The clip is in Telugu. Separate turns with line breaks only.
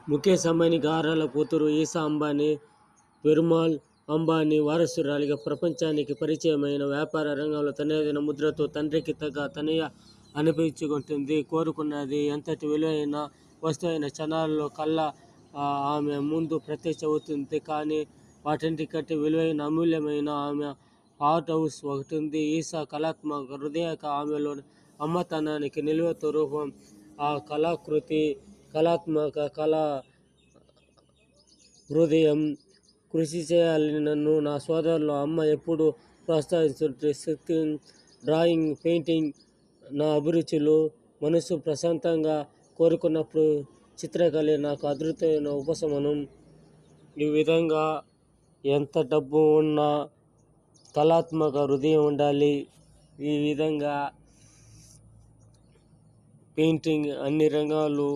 ముఖేష్ అంబానీ గారాల కూతురు ఈషా అంబానీ పెరుమాళ్ అంబానీ వారసురాలిగా ప్రపంచానికి పరిచయమైన వ్యాపార రంగంలో తనదైన ముద్రతో తండ్రికి తగ్గ తనయ అనిపించుకుంటుంది. కోరుకున్నది ఎంతటి విలువైన వస్తువైన క్షణాల్లో కల్లా ఆమె ముందు ప్రత్యక్షమవుతుంది. కానీ వాటన్నిటికంటే విలువైన అమూల్యమైన ఆమె హార్ట్ హౌస్ ఒకటి ఉంది. ఈషా కళాత్మక హృదయక ఆమెలోని అమ్మతనానికి నిలువెత్తు రూపం. ఆ కళాకృతి కళాత్మక కళా హృదయం. కృషి చేయాలని నన్ను నా సోదరులు అమ్మ ఎప్పుడూ ప్రోత్సహిస్తుంటే స్కెచింగ్, డ్రాయింగ్, పెయింటింగ్ నా అభిరుచులు. మనసు ప్రశాంతంగా కోరుకున్నప్పుడు చిత్రకళే నాకు అద్భుతమైన ఉపశమనం. ఈ విధంగా ఎంత డబ్బు ఉన్నా కళాత్మక హృదయం ఉండాలి. ఈ విధంగా పెయింటింగ్ అన్ని రంగాలు